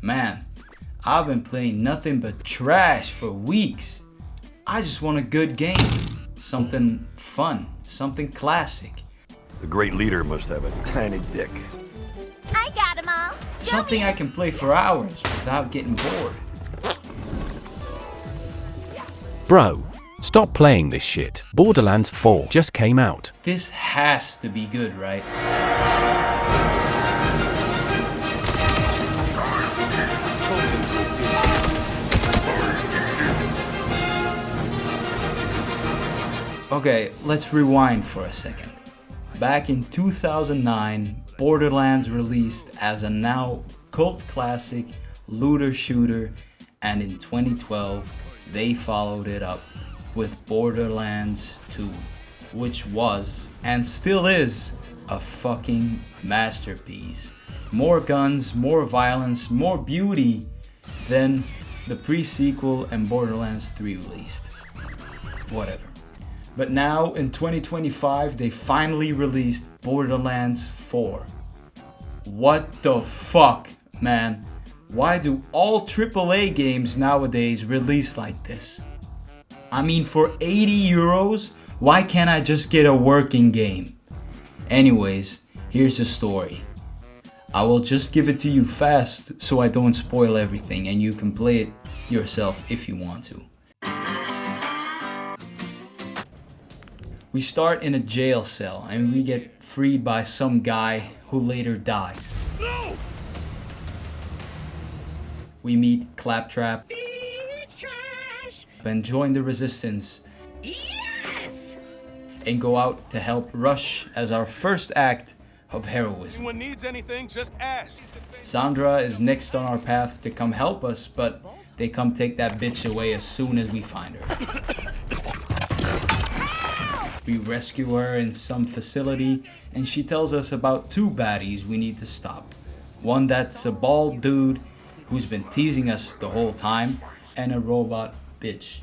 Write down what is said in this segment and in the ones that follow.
Man, I've been playing nothing but trash for weeks. I just want a good game. Something fun, something classic. The great leader must have a tiny dick. I got 'em all. Something I can play for hours without getting bored. Bro, stop playing this shit. Borderlands 4 just came out. This has to be good, right? Okay, let's rewind for a second. Back in 2009, Borderlands released as a now cult classic looter shooter, and in 2012 they followed it up with Borderlands 2, which was and still is a fucking masterpiece. More guns, more violence, more beauty than the pre-sequel and Borderlands 3 released. Whatever. But now in 2025 they finally released Borderlands 4. What the fuck, man? Why do all AAA games nowadays release like this? I mean, for 80 euros, why can't I just get a working game? Anyways, here's the story. I will just give it to you fast so I don't spoil everything and you can play it yourself if you want to. We start in a jail cell and we get freed by some guy who later dies. No! We meet Claptrap and join the resistance. Yes! And go out to help Rush as our first act of heroism. Anyone needs anything, just ask. Sandra is next on our path to come help us, but they come take that bitch away as soon as we find her. We rescue her in some facility and she tells us about two baddies we need to stop. One that's a bald dude who's been teasing us the whole time, and a robot bitch.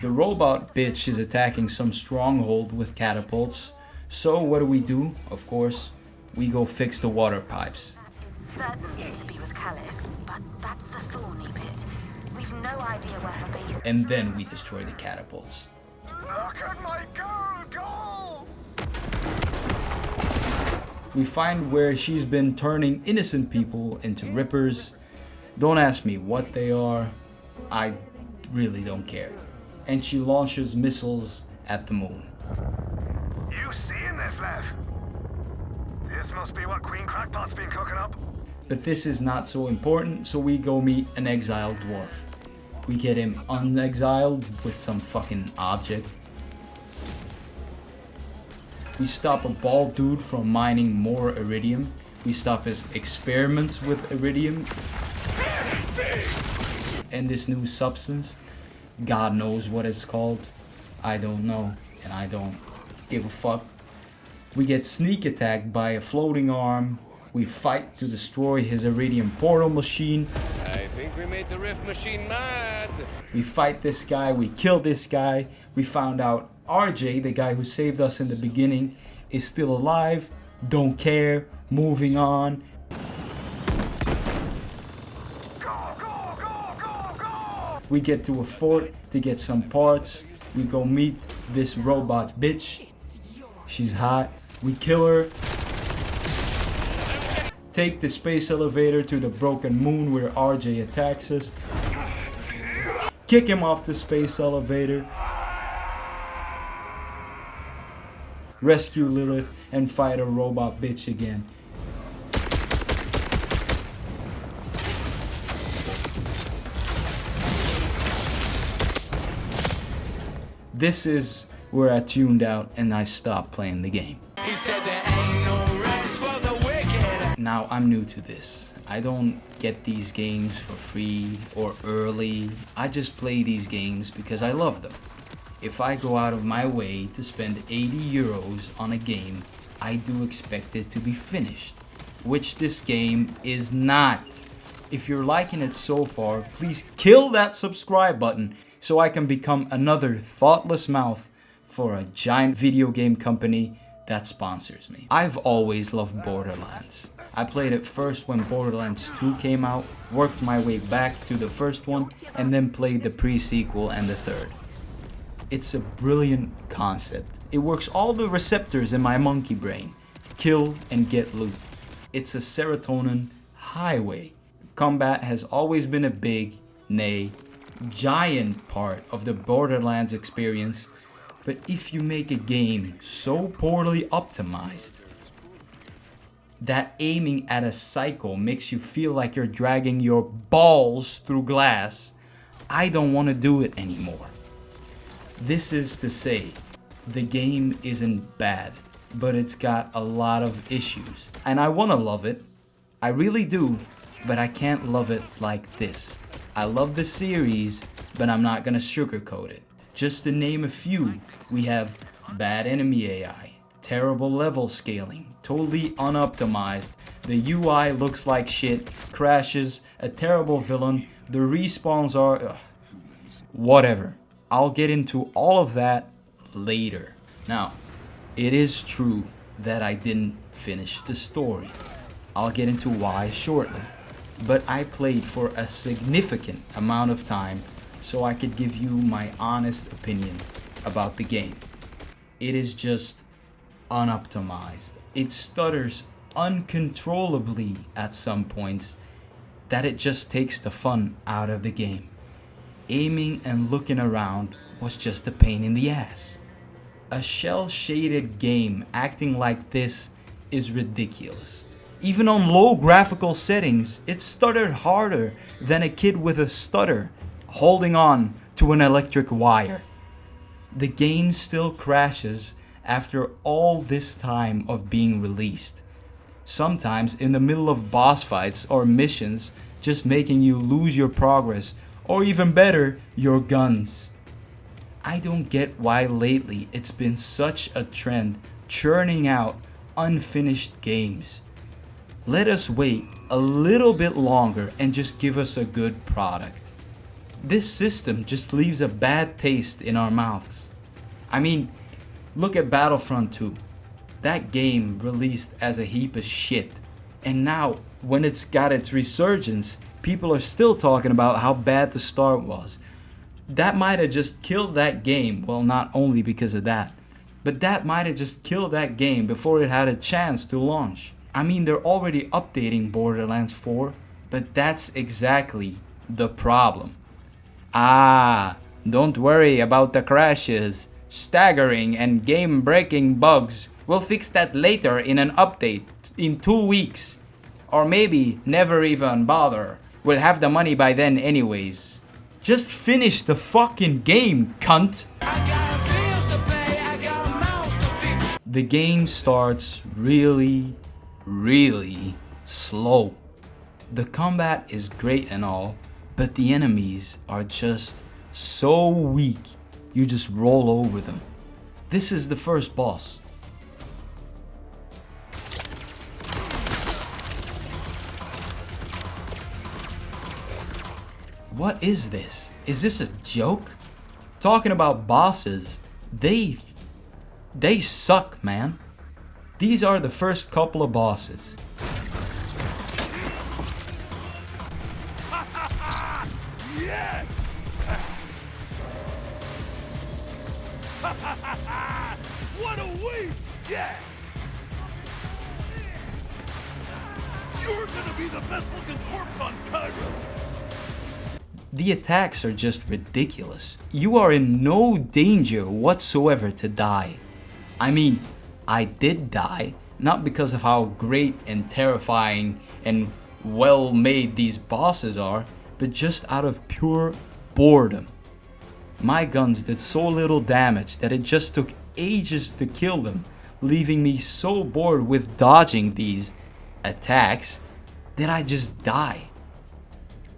The robot bitch is attacking some stronghold with catapults. So what do? Of course, we go fix the water pipes. It's certain to be with Callis, but that's the thorny bit. We've no idea where her base is. And then we destroy the catapults. Look at my girl go! We find where she's been turning innocent people into rippers. Don't ask me what they are. I really don't care. And she launches missiles at the moon. You seeing this, Lev? This must be what Queen Crackpot's been cooking up. But this is not so important, so we go meet an exiled dwarf. We get him unexiled with some fucking object. We stop a bald dude from mining more iridium. We stop his experiments with iridium. And this new substance, God knows what it's called. I don't know, and I don't give a fuck. We get sneak attacked by a floating arm. We fight to destroy his iridium portal machine. I think we made the rift machine mad. We fight this guy, we kill this guy. We found out RJ, the guy who saved us in the beginning, is still alive. Don't care, moving on. Go, go, go, go, go! We get to a fort to get some parts. We go meet this robot bitch. She's hot. We kill her. Take the space elevator to the broken moon where RJ attacks us. Kick him off the space elevator. Rescue Lilith and fight a robot bitch again. This is where I tuned out and I stopped playing the game. He said there ain't no rest for the wicked. Now I'm new to this. I don't get these games for free or early. I just play these games because I love them. If I go out of my way to spend 80 euros on a game, I do expect it to be finished, which this game is not. If you're liking it so far, please kill that subscribe button so I can become another thoughtless mouth for a giant video game company that sponsors me. I've always loved Borderlands. I played it first when Borderlands 2 came out, worked my way back to the first one, and then played the pre-sequel and the third. It's a brilliant concept. It works all the receptors in my monkey brain. Kill and get loot. It's a serotonin highway. Combat has always been a big, nay, giant part of the Borderlands experience, but if you make a game so poorly optimized that aiming at a cycle makes you feel like you're dragging your balls through glass, I don't want to do it anymore. This is to say, the game isn't bad, but it's got a lot of issues. And I want to love it. I really do, but I can't love it like this. I love the series, but I'm not gonna sugarcoat it. Just to name a few, we have bad enemy AI, terrible level scaling, totally unoptimized, the UI looks like shit, crashes, a terrible villain, the respawns are... whatever. I'll get into all of that later. Now, it is true that I didn't finish the story. I'll get into why shortly. But I played for a significant amount of time so I could give you my honest opinion about the game. It is just unoptimized. It stutters uncontrollably at some points that it just takes the fun out of the game. Aiming and looking around was just a pain in the ass. A shell-shaded game acting like this is ridiculous. Even on low graphical settings, it stuttered harder than a kid with a stutter holding on to an electric wire. The game still crashes after all this time of being released. Sometimes in the middle of boss fights or missions, just making you lose your progress, or even better, your guns. I don't get why lately it's been such a trend churning out unfinished games. Let us wait a little bit longer and just give us a good product. This system just leaves a bad taste in our mouths. I mean, look at Battlefront 2. That game released as a heap of shit. And now, when it's got its resurgence, people are still talking about how bad the start was. That might have just killed that game. Well, not only because of that, but that might have just killed that game before it had a chance to launch. I mean, they're already updating Borderlands 4, but that's exactly the problem. Don't worry about the crashes, staggering, and game-breaking bugs. We'll fix that later in an update in 2 weeks. Or maybe never even bother. We'll have the money by then anyways. Just finish the fucking game, cunt! The game starts really slow. The combat is great and all, but the enemies are just so weak, you just roll over them. This is the first boss. What is this? Is this a joke? Talking about bosses, they suck, man. These are the first couple of bosses. Yes! What a waste! Yeah! You're gonna be the best looking corpse on Kairos! The attacks are just ridiculous. You are in no danger whatsoever to die. I mean, I did die, not because of how great and terrifying and well made these bosses are, but just out of pure boredom. My guns did so little damage that it just took ages to kill them, leaving me so bored with dodging these attacks that I just die.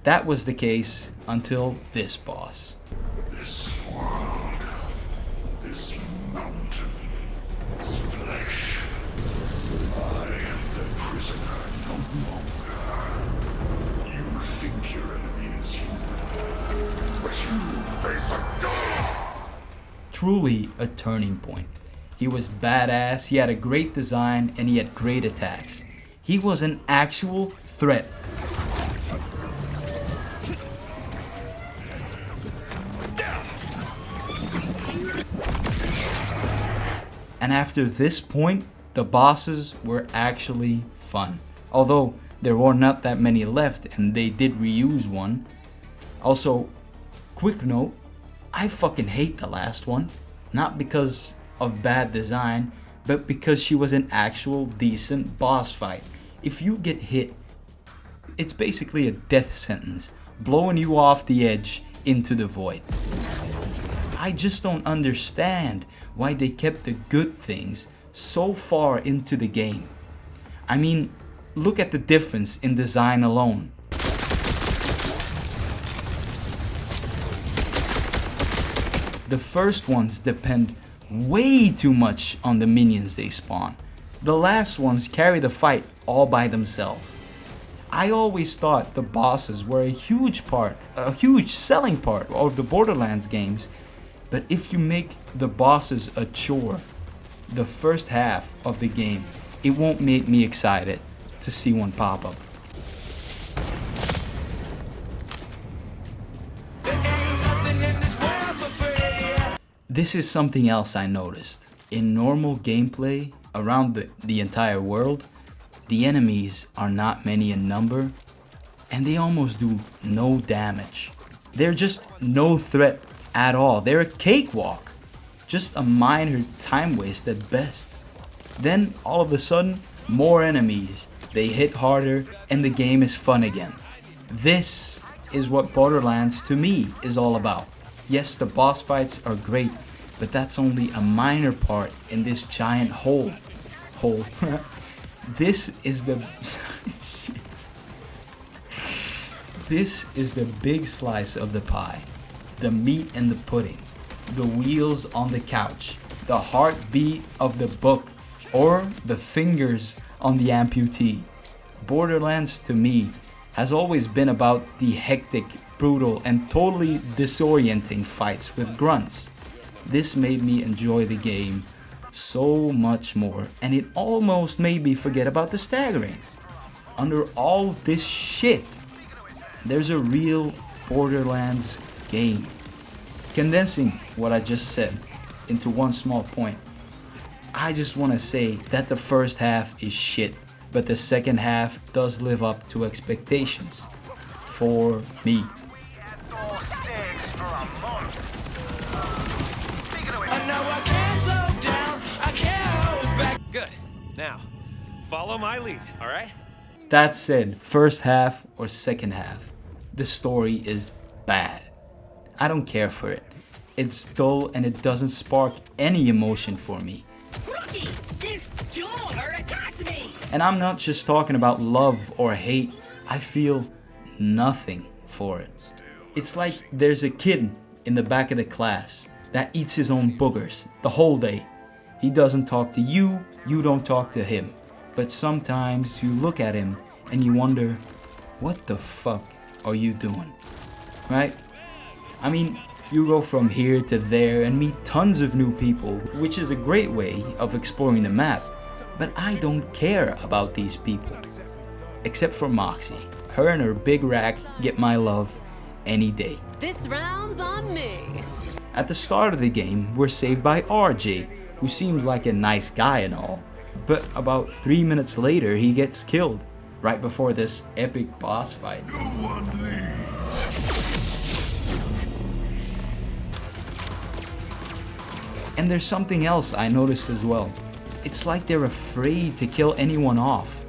That was the case until this boss. This world, this mountain, this flesh. I am the prisoner no longer. You think your enemy is human, but you face a god. Truly a turning point. He was badass, he had a great design, and he had great attacks. He was an actual threat. And after this point, the bosses were actually fun. Although there were not that many left and they did reuse one. Also, quick note, I fucking hate the last one. Not because of bad design, but because she was an actual decent boss fight. If you get hit, it's basically a death sentence, blowing you off the edge into the void. I just don't understand why they kept the good things so far into the game. I mean, look at the difference in design alone. The first ones depend way too much on the minions they spawn. The last ones carry the fight all by themselves. I always thought the bosses were a huge selling part of the Borderlands games, but if you make the bosses a chore, the first half of the game, it won't make me excited to see one pop up. This is something else I noticed. In normal gameplay around the entire world, the enemies are not many in number and they almost do no damage. They're just no threat at all. They're a cakewalk. Just a minor time waste at best. Then all of a sudden, more enemies. They hit harder and the game is fun again. This is what Borderlands to me is all about. Yes, the boss fights are great, but that's only a minor part in this giant hole. This is the shit. This is the big slice of the pie. The meat and the pudding. The wheels on the couch. The heartbeat of the book. Or the fingers on the amputee. Borderlands to me has always been about the hectic, brutal, and totally disorienting fights with grunts. This made me enjoy the game so much more, and it almost made me forget about the staggering. Under all this shit, there's a real Borderlands game. Condensing what I just said into one small point, I just want to say that the first half is shit, but the second half does live up to expectations. For me. Good. Now, follow my lead, alright? That said, first half or second half, the story is bad. I don't care for it. It's dull and it doesn't spark any emotion for me. Rookie, this door attacked me! And I'm not just talking about love or hate. I feel nothing for it. It's like there's a kid in the back of the class that eats his own boogers the whole day. He doesn't talk to you, you don't talk to him. But sometimes you look at him and you wonder, what the fuck are you doing? Right? I mean, you go from here to there and meet tons of new people, which is a great way of exploring the map. But I don't care about these people. Except for Moxie. Her and her big rack get my love any day. This round's on me. At the start of the game, we're saved by RJ, who seems like a nice guy and all. But about 3 minutes later, he gets killed, right before this epic boss fight. And there's something else I noticed as well. It's like they're afraid to kill anyone off.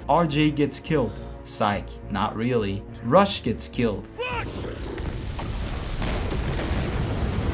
RJ gets killed. Psych, not really. Rush gets killed.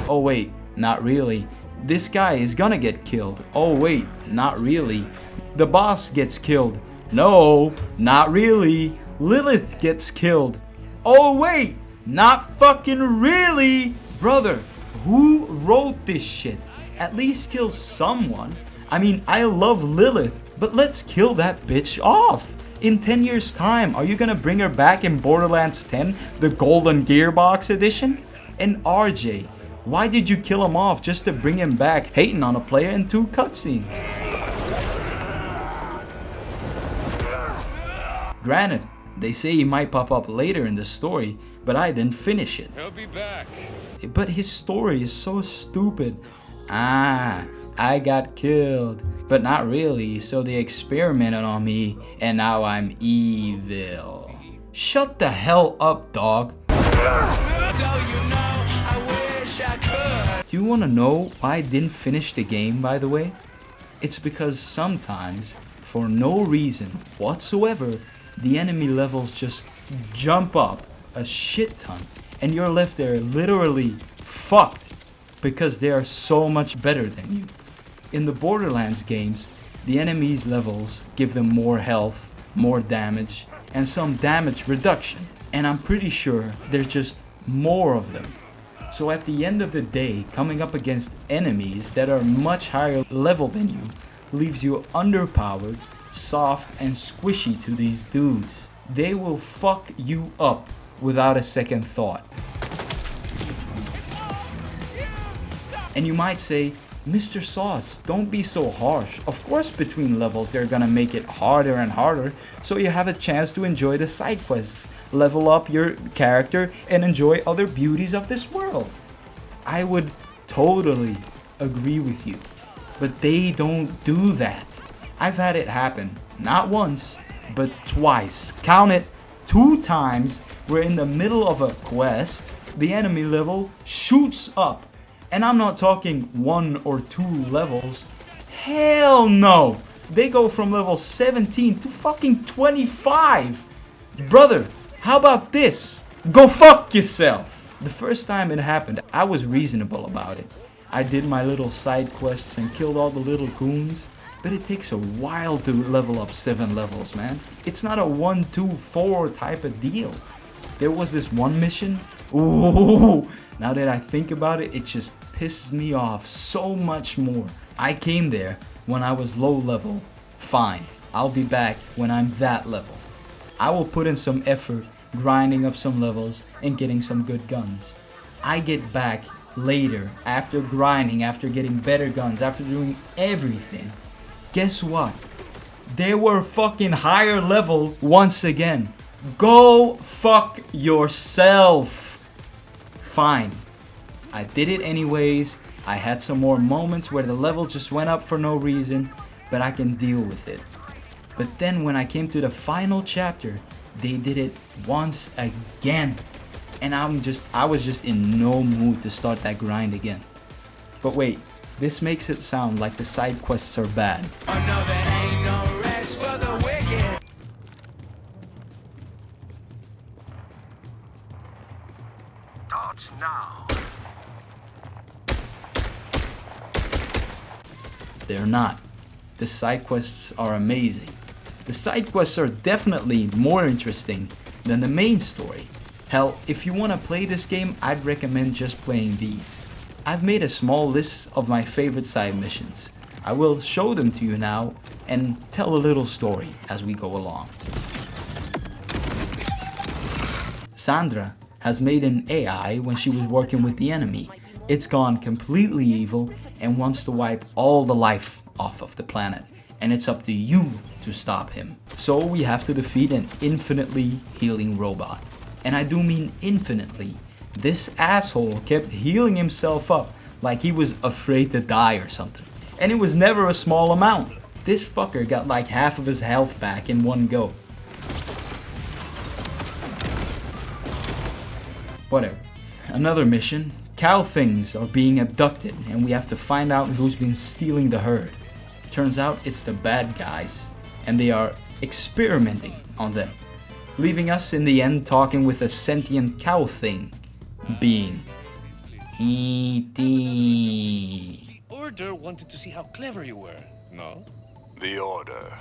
Oh wait, not really. This guy is gonna get killed. Oh wait, not really. The boss gets killed. No, not really. Lilith gets killed. Oh wait, not fucking really. Brother, who wrote this shit? At least kill someone. I mean, I love Lilith, but let's kill that bitch off. In 10 years time, are you gonna bring her back in Borderlands 10, the Golden Gearbox edition? And RJ, Why did you kill him off just to bring him back, hating on a player in 2 cutscenes? Granted, they say he might pop up later in the story, but I didn't finish it. He'll be back. But his story is so stupid. I got killed, but not really, so they experimented on me and now I'm evil. Shut the hell up, dog. You wanna know why I didn't finish the game, by the way? It's because sometimes, for no reason whatsoever, the enemy levels just jump up a shit ton and you're left there literally fucked because they are so much better than you. In the Borderlands games, the enemies levels give them more health, more damage, and some damage reduction. And I'm pretty sure there's just more of them. So at the end of the day, coming up against enemies that are much higher level than you leaves you underpowered, soft, and squishy to these dudes. They will fuck you up without a second thought. And you might say, Mr. Sauce, don't be so harsh. Of course between levels they're gonna make it harder and harder, so you have a chance to enjoy the side quests, level up your character, and enjoy other beauties of this world. I would totally agree with you, but they don't do that. I've had it happen, not once, but twice. Count it, 2 times. We're in the middle of a quest, the enemy level shoots up. And I'm not talking 1 or 2 levels. Hell no! They go from level 17 to fucking 25! Brother, how about this? Go fuck yourself! The first time it happened, I was reasonable about it. I did my little side quests and killed all the little goons. But it takes a while to level up 7 levels, man. It's not a 1, 2, 4 type of deal. There was this one mission. Ooh, now that I think about it, it just pisses me off so much more. I came there when I was low level. Fine, I'll be back when I'm that level. I will put in some effort grinding up some levels and getting some good guns. I get back later after grinding, after getting better guns, after doing everything. Guess what? They were fucking higher level once again. Go fuck yourself. Fine. I did it anyways. I had some more moments where the level just went up for no reason, but I can deal with it. But then when I came to the final chapter, they did it once again. And I was just in no mood to start that grind again. But wait, this makes it sound like the side quests are bad. Dodge now. They're not. The side quests are amazing. The side quests are definitely more interesting than the main story. Hell, if you want to play this game, I'd recommend just playing these. I've made a small list of my favorite side missions. I will show them to you now and tell a little story as we go along. Sandra has made an AI when she was working with the enemy. It's gone completely evil and wants to wipe all the life off of the planet. And it's up to you to stop him. So we have to defeat an infinitely healing robot. And I do mean infinitely. This asshole kept healing himself up like he was afraid to die or something. And it was never a small amount. This fucker got like half of his health back in one go. Whatever. Another mission. Cow things are being abducted and we have to find out who's been stealing the herd. Turns out it's the bad guys and they are experimenting on them, leaving us in the end talking with a sentient cow thing being E.T. The Order wanted to see how clever you were, no? The Order.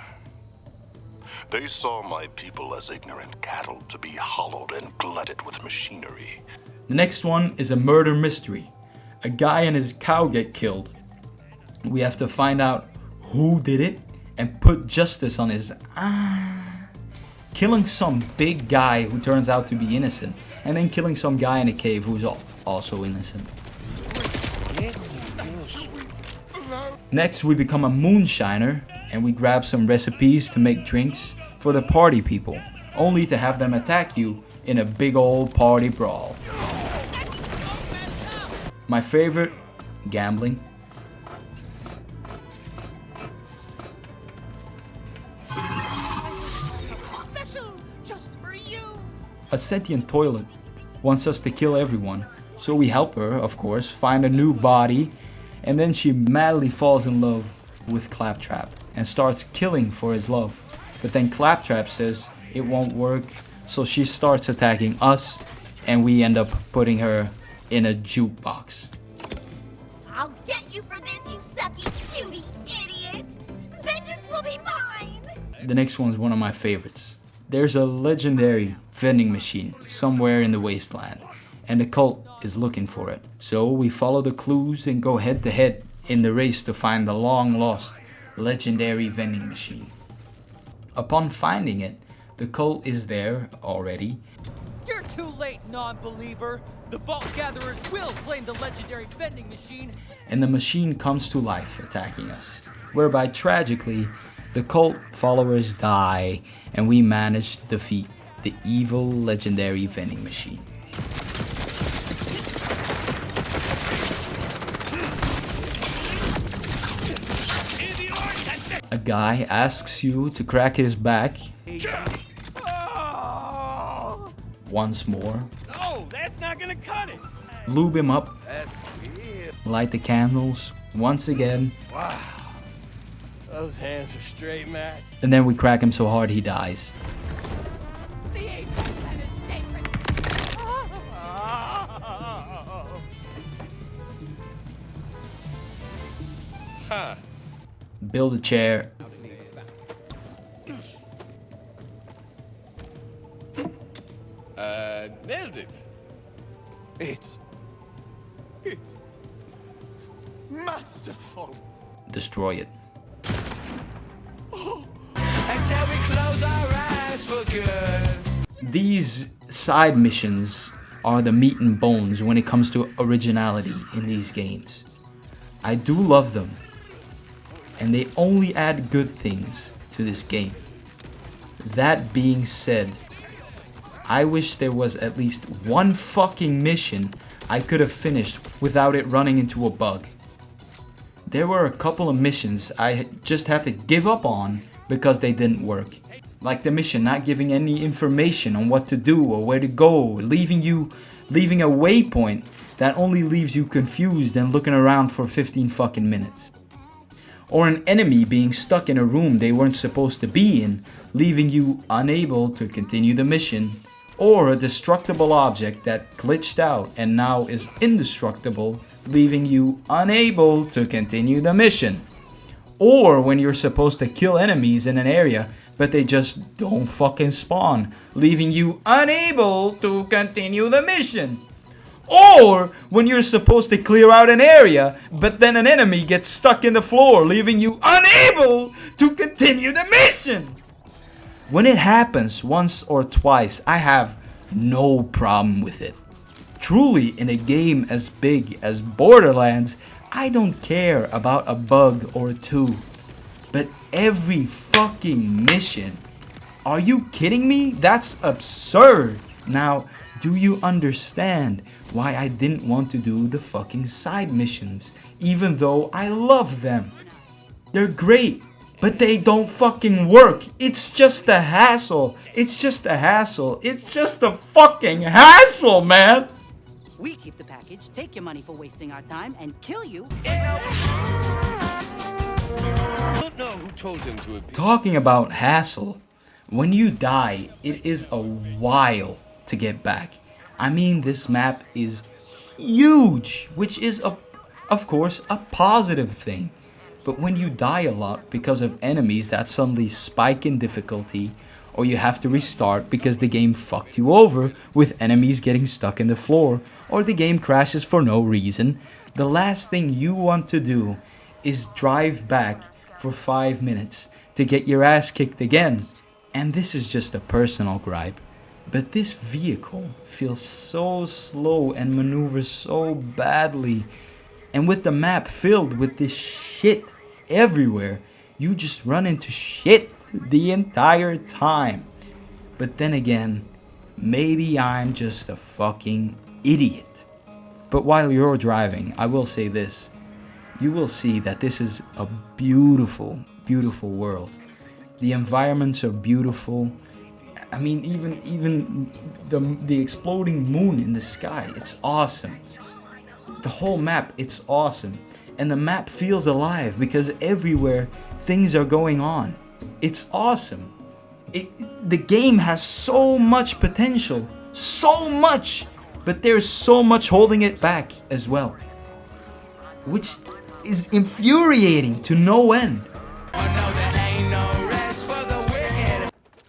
They saw my people as ignorant cattle to be hollowed and glutted with machinery. The next one is a murder mystery. A guy and his cow get killed. We have to find out who did it and put justice on his killing some big guy who turns out to be innocent, and then killing some guy in a cave who's also innocent. Next we become a moonshiner and we grab some recipes to make drinks for the party people, only to have them attack you in a big old party brawl. My favorite, gambling. Special, just for you. A sentient toilet wants us to kill everyone, so we help her, of course, find a new body, and then she madly falls in love with Claptrap and starts killing for his love. But then Claptrap says it won't work, so she starts attacking us, and we end up putting her in a jukebox. I'll get you for this, you sucky cutie idiot! Vengeance will be mine! The next one's one of my favorites. There's a legendary vending machine somewhere in the wasteland, and the cult is looking for it. So we follow the clues and go head to head in the race to find the long lost legendary vending machine. Upon finding it, the cult is there already. You're too late, non-believer. The Vault Gatherers will claim the legendary vending machine. And the machine comes to life, attacking us. Whereby, tragically, the cult followers die, and we manage to defeat the evil legendary vending machine. A guy asks you to crack his back. Once more. Oh, that's not gonna cut it. Lube him up. Light the candles. Once again. Wow. Those hands are straight, Matt. And then we crack him so hard he dies. Huh. Build a chair. Nailed it. It's masterful. Destroy it. Until we close our eyes for good. These side missions are the meat and bones when it comes to originality in these games. I do love them, and they only add good things to this game. That being said, I wish there was at least one fucking mission I could have finished without it running into a bug. There were a couple of missions I just had to give up on because they didn't work. Like the mission not giving any information on what to do or where to go, leaving a waypoint that only leaves you confused and looking around for 15 fucking minutes. Or an enemy being stuck in a room they weren't supposed to be in, leaving you unable to continue the mission. Or a destructible object that glitched out and now is indestructible, leaving you unable to continue the mission. Or when you're supposed to kill enemies in an area, but they just don't fucking spawn, leaving you unable to continue the mission. Or when you're supposed to clear out an area, but then an enemy gets stuck in the floor, leaving you unable to continue the mission. When it happens once or twice, I have no problem with it. Truly, in a game as big as Borderlands, I don't care about a bug or two. But every fucking mission, are you kidding me? That's absurd. Now, do you understand why I didn't want to do the fucking side missions, even though I love them? They're great, but they don't fucking work. It's just a hassle. It's just a hassle. It's just a fucking hassle, man. We keep the package, take your money for wasting our time, and kill you. I don't know who told him to appear. Talking about hassle, when you die, it is a while to get back. I mean, this map is huge, which is, of course, a positive thing. But when you die a lot because of enemies that suddenly spike in difficulty, or you have to restart because the game fucked you over with enemies getting stuck in the floor, or the game crashes for no reason, the last thing you want to do is drive back for 5 minutes to get your ass kicked again. And this is just a personal gripe, but this vehicle feels so slow and maneuvers so badly. And with the map filled with this shit, everywhere. You just run into shit the entire time. But then again, maybe I'm just a fucking idiot. But while you're driving, I will say this. You will see that this is a beautiful, beautiful world. The environments are beautiful. I mean, even the exploding moon in the sky, it's awesome. The whole map, it's awesome. And the map feels alive because everywhere things are going on. It's awesome. The game has so much potential, so much, but there's so much holding it back as well, which is infuriating to no end.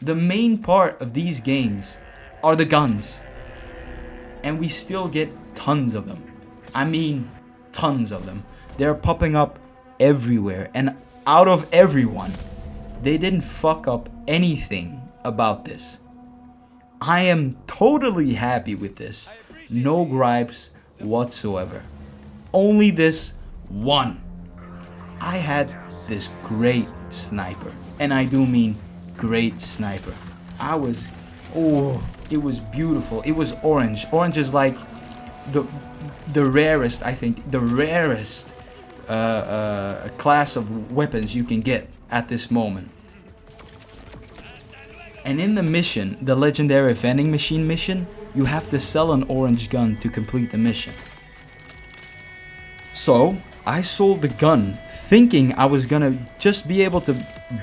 The main part of these games are the guns, and we still get tons of them. I mean, tons of them. They're popping up everywhere, and out of everyone, they didn't fuck up anything about this. I am totally happy with this. No gripes whatsoever. Only this one. I had this great sniper, and I do mean great sniper. It was beautiful. It was orange. Orange is like the rarest, I think, the rarest class of weapons you can get at this moment. And in the mission, the legendary vending machine mission, you have to sell an orange gun to complete the mission. So I sold the gun thinking I was gonna just be able to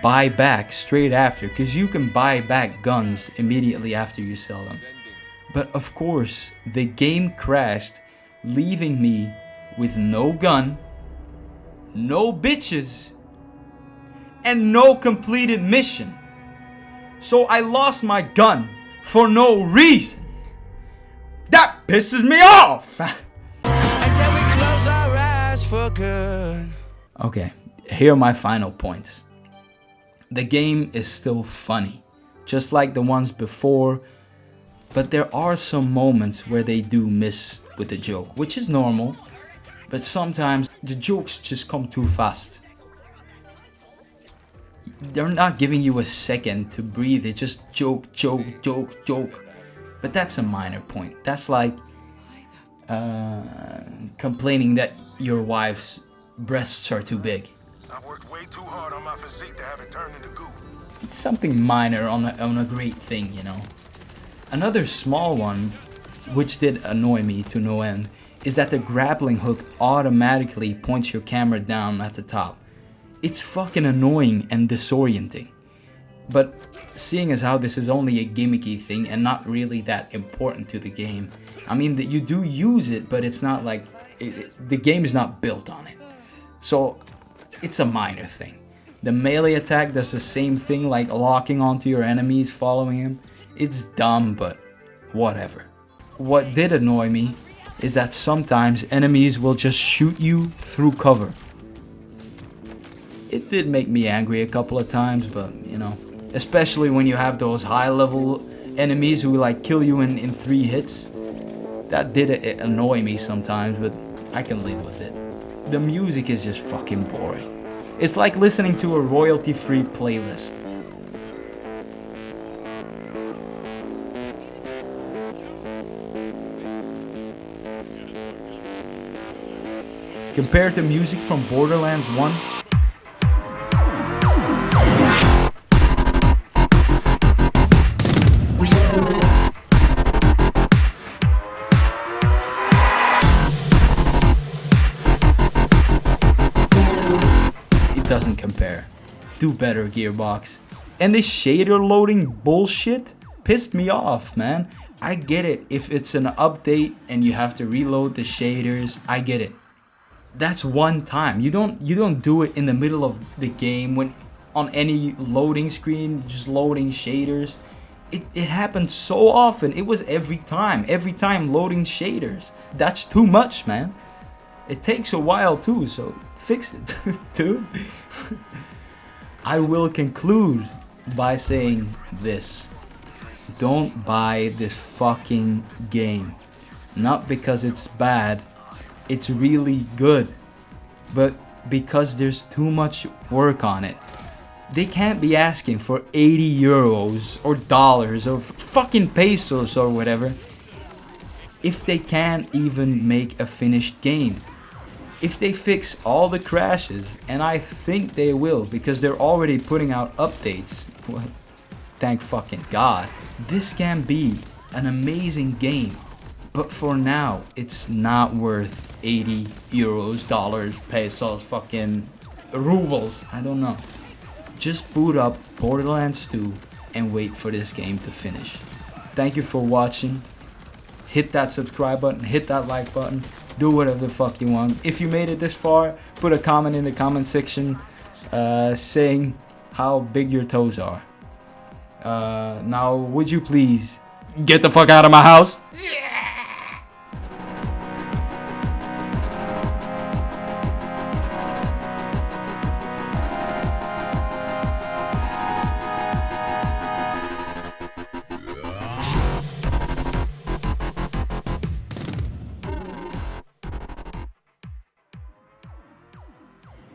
buy back straight after, because you can buy back guns immediately after you sell them. But of course, the game crashed, leaving me with no gun, no bitches, and no completed mission. So I lost my gun for no reason. That pisses me off. Until we close our eyes for good. Okay, here are my final points. The game is still funny, just like the ones before, but there are some moments where they do miss with the joke, which is normal, but sometimes the jokes just come too fast. They're not giving you a second to breathe, it's just joke, joke, joke, joke. But that's a minor point. That's like complaining that your wife's breasts are too big. I've worked way too hard on my physique to have it turned into goo. It's something minor on a great thing, you know. Another small one, which did annoy me to no end, is that the grappling hook automatically points your camera down at the top. It's fucking annoying and disorienting. But seeing as how this is only a gimmicky thing and not really that important to the game, I mean that you do use it, but it's not like the game is not built on it. So it's a minor thing. The melee attack does the same thing, like locking onto your enemies following him. It's dumb, but whatever. What did annoy me is that sometimes enemies will just shoot you through cover. It did make me angry a couple of times, but you know, especially when you have those high level enemies who like kill you in 3 hits. That did annoy me sometimes, but I can live with it. The music is just fucking boring. It's like listening to a royalty-free playlist. Compared to music from Borderlands 1, doesn't compare. Do better, Gearbox. And this shader loading bullshit pissed me off, man. I get it if it's an update and you have to reload the shaders. I get it. That's one time. You don't do it in the middle of the game when on any loading screen just loading shaders. It happens so often. It was every time loading shaders. That's too much, man. It takes a while too, so fix it, dude. I will conclude by saying this. Don't buy this fucking game. Not because it's bad. It's really good. But because there's too much work on it. They can't be asking for 80 euros or dollars or fucking pesos or whatever if they can't even make a finished game. If they fix all the crashes, and I think they will because they're already putting out updates, well, thank fucking God, this can be an amazing game. But for now, it's not worth 80 euros, dollars, pesos, fucking rubles, I don't know. Just boot up Borderlands 2 and wait for this game to finish. Thank you for watching. Hit that subscribe button, hit that like button, do whatever the fuck you want. If you made it this far, put a comment in the comment section saying how big your toes are. Now, would you please get the fuck out of my house? Yeah!